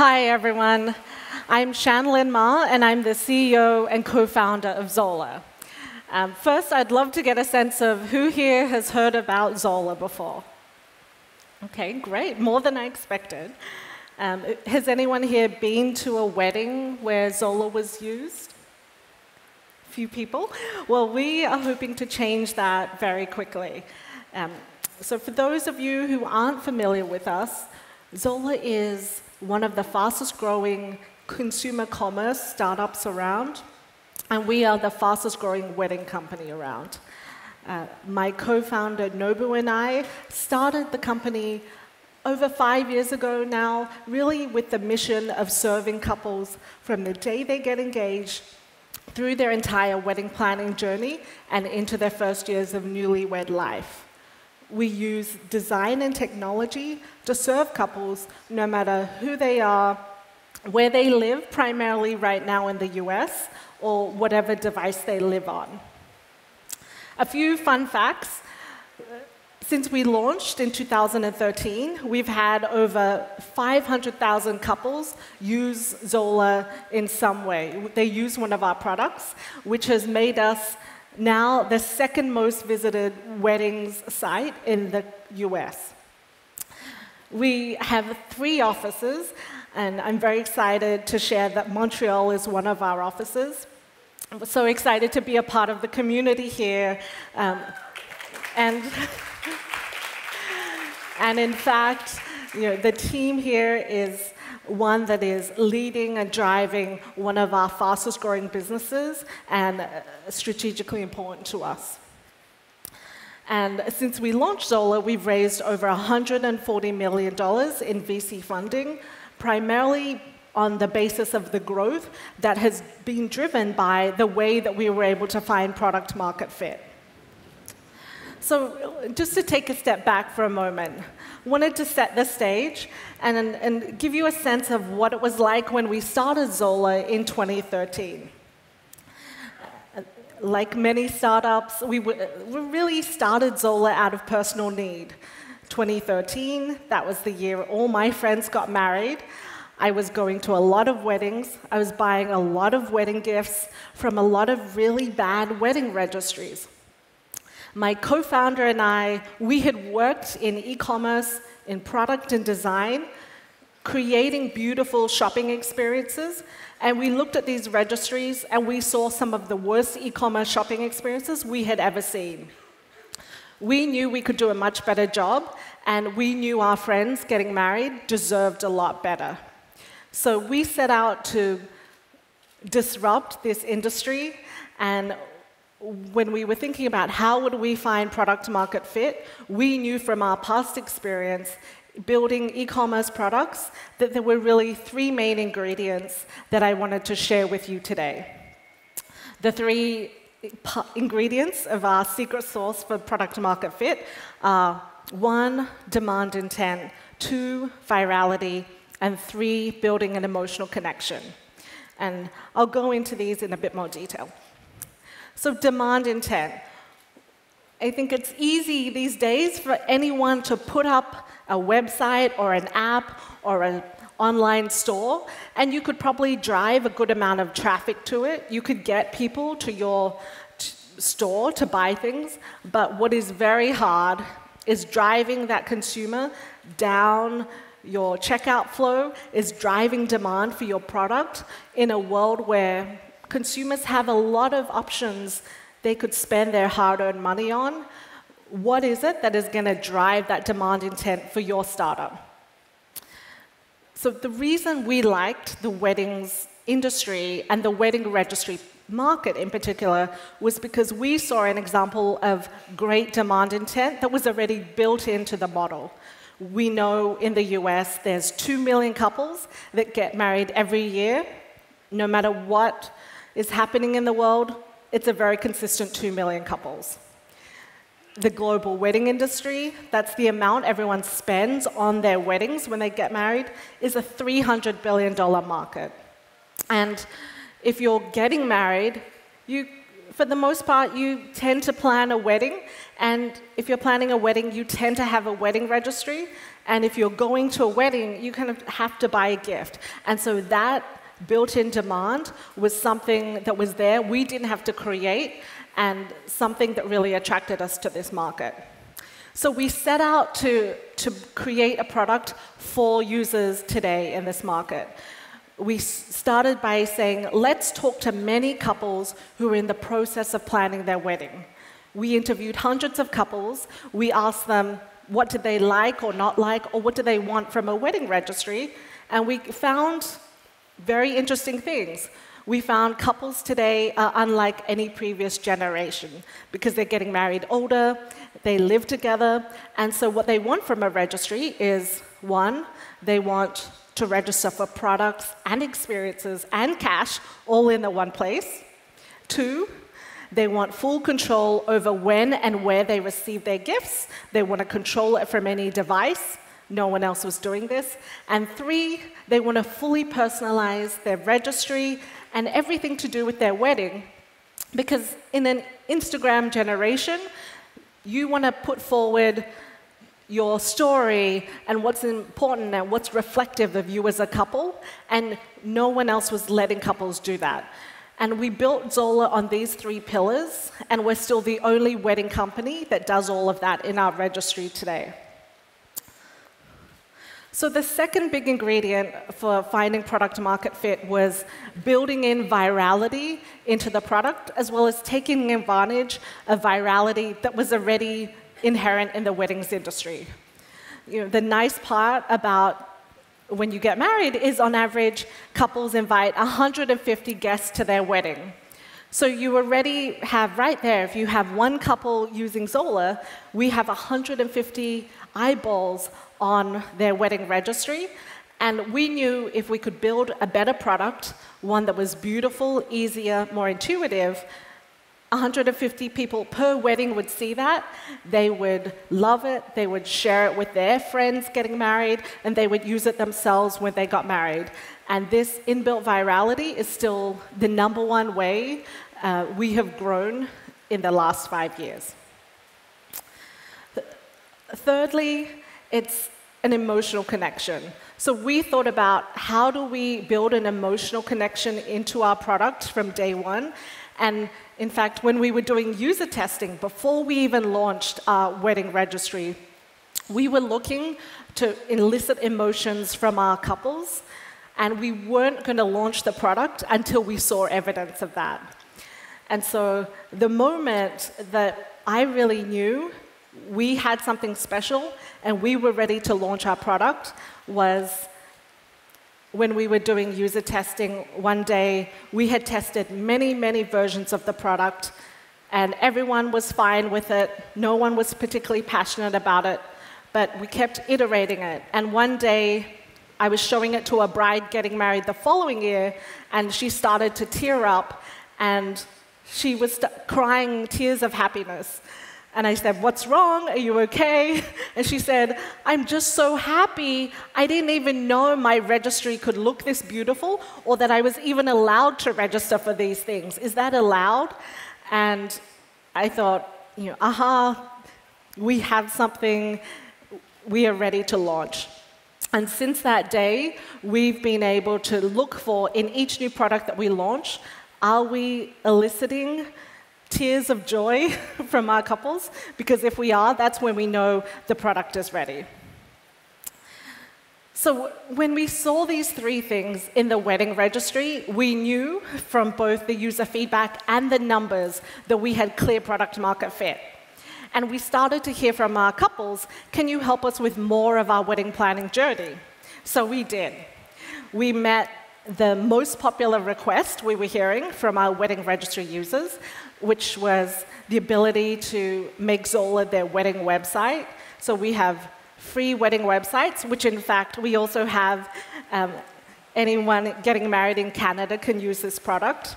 Hi, everyone. I'm Shan-Lyn Ma, and I'm the CEO and co-founder of Zola. First, I'd love to get a sense of who here has heard about Zola before. OK, great. More than I expected. Has anyone here been to a wedding where Zola was used? A few people? Well, we are hoping to change that very quickly. So for those of you who aren't familiar with us, Zola is one of the fastest growing consumer commerce startups around, and we are the fastest growing wedding company around. My co-founder Nobu and I started the company over 5 years ago now, really with the mission of serving couples from the day they get engaged through their entire wedding planning journey and into their first years of newlywed life. We use design and technology to serve couples no matter who they are, where they live, primarily right now in the US, or whatever device they live on. A few fun facts. Since we launched in 2013, we've had over 500,000 couples use Zola in some way. They use one of our products, which has made us now the second most visited weddings site in the US. We have 3 offices, and I'm very excited to share that Montreal is one of our offices. I'm so excited to be a part of the community here. And in fact, the team here is one that is leading and driving one of our fastest growing businesses and strategically important to us. And since we launched Zola, we've raised over $140 million in VC funding, primarily on the basis of the growth that has been driven by the way that we were able to find product market fit. So just to take a step back for a moment, wanted to set the stage and give you a sense of what it was like when we started Zola in 2013. Like many startups, we really started Zola out of personal need. 2013, that was the year all my friends got married. I was going to a lot of weddings. I was buying a lot of wedding gifts from a lot of really bad wedding registries. My co-founder and I, we had worked in e-commerce, in product and design, creating beautiful shopping experiences, and we looked at these registries and we saw some of the worst e-commerce shopping experiences we had ever seen. We knew we could do a much better job, and we knew our friends getting married deserved a lot better. So we set out to disrupt this industry, and when we were thinking about how would we find product market fit, we knew from our past experience building e-commerce products that there were really 3 main ingredients that I wanted to share with you today. The 3 ingredients of our secret sauce for product market fit are 1, demand intent, 2, virality, and 3, building an emotional connection. And I'll go into these in a bit more detail. So demand intent. I think it's easy these days for anyone to put up a website or an app or an online store, and you could probably drive a good amount of traffic to it. You could get people to your store to buy things, but what is very hard is driving that consumer down your checkout flow, is driving demand for your product in a world where consumers have a lot of options they could spend their hard-earned money on. What is it that is going to drive that demand intent for your startup? So the reason we liked the weddings industry and the wedding registry market in particular was because we saw an example of great demand intent that was already built into the model. We know in the US there's 2 million couples that get married every year. No matter what is happening in the world, it's a very consistent 2 million couples. The global wedding industry, that's the amount everyone spends on their weddings when they get married, is a $300 billion market. And if you're getting married, for the most part, you tend to plan a wedding, and if you're planning a wedding, you tend to have a wedding registry, and if you're going to a wedding, you kind of have to buy a gift. And so that built-in demand was something that was there, we didn't have to create, and something that really attracted us to this market. So we set out to create a product for users today in this market. We started by saying, let's talk to many couples who are in the process of planning their wedding. We interviewed hundreds of couples. We asked them what did they like or not like, or what do they want from a wedding registry, and we found very interesting things. We found couples today are unlike any previous generation because they're getting married older, they live together, and so what they want from a registry is, one, they want to register for products and experiences and cash all in the one place. Two, they want full control over when and where they receive their gifts. They want to control it from any device. No one else was doing this. And three, they want to fully personalize their registry and everything to do with their wedding. Because in an Instagram generation, you want to put forward your story and what's important and what's reflective of you as a couple, and no one else was letting couples do that. And we built Zola on these three pillars, and we're still the only wedding company that does all of that in our registry today. So the second big ingredient for finding product market fit was building in virality into the product, as well as taking advantage of virality that was already inherent in the weddings industry. The nice part about when you get married is, on average, couples invite 150 guests to their wedding. So you already have right there, if you have one couple using Zola, we have 150 eyeballs on their wedding registry. And we knew if we could build a better product, one that was beautiful, easier, more intuitive, 150 people per wedding would see that, they would love it, they would share it with their friends getting married, and they would use it themselves when they got married. And this inbuilt virality is still the #1 way we have grown in the last 5 years. Thirdly, it's an emotional connection. So we thought about how do we build an emotional connection into our product from day one. And in fact, when we were doing user testing, before we even launched our wedding registry, we were looking to elicit emotions from our couples, and we weren't going to launch the product until we saw evidence of that. And so the moment that I really knew we had something special and we were ready to launch our product was when we were doing user testing. One day, we had tested many, many versions of the product, and everyone was fine with it. No one was particularly passionate about it, but we kept iterating it. And one day, I was showing it to a bride getting married the following year, and she started to tear up, and she was crying tears of happiness. And I said, "What's wrong? Are you okay?" And she said, "I'm just so happy. I didn't even know my registry could look this beautiful, or that I was even allowed to register for these things. Is that allowed?" And I thought, aha, we have something we are ready to launch. And since that day, we've been able to look for, in each new product that we launch, are we eliciting tears of joy from our couples? Because if we are, that's when we know the product is ready. So when we saw these three things in the wedding registry, we knew from both the user feedback and the numbers that we had clear product market fit. And we started to hear from our couples, can you help us with more of our wedding planning journey? So we did. We met the most popular request we were hearing from our wedding registry users, which was the ability to make Zola their wedding website. So we have free wedding websites, which in fact we also have anyone getting married in Canada can use this product.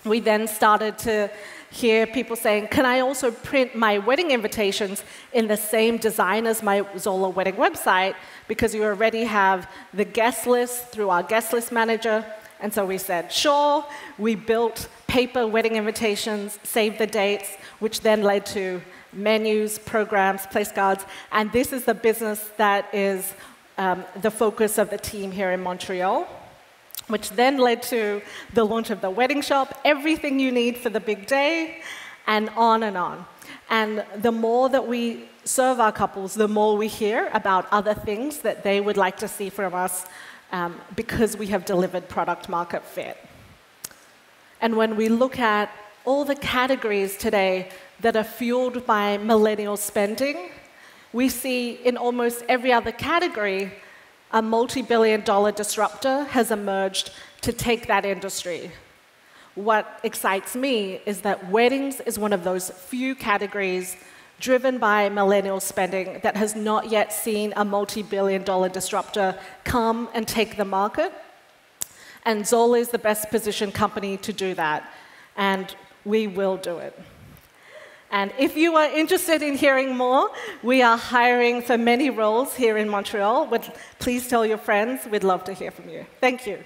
We then started to hear people saying, can I also print my wedding invitations in the same design as my Zola wedding website? Because you already have the guest list through our guest list manager, And so we said, sure. We built paper wedding invitations, save the dates, which then led to menus, programs, place cards. And this is the business that is the focus of the team here in Montreal, which then led to the launch of the wedding shop, everything you need for the big day, and on and on. And the more that we serve our couples, the more we hear about other things that they would like to see from us because we have delivered product market fit. And when we look at all the categories today that are fueled by millennial spending, we see in almost every other category, a multi-billion-dollar disruptor has emerged to take that industry. What excites me is that weddings is one of those few categories driven by millennial spending that has not yet seen a multi-billion-dollar disruptor come and take the market. And Zola is the best positioned company to do that. And we will do it. And if you are interested in hearing more, we are hiring for many roles here in Montreal. Please tell your friends. We'd love to hear from you. Thank you.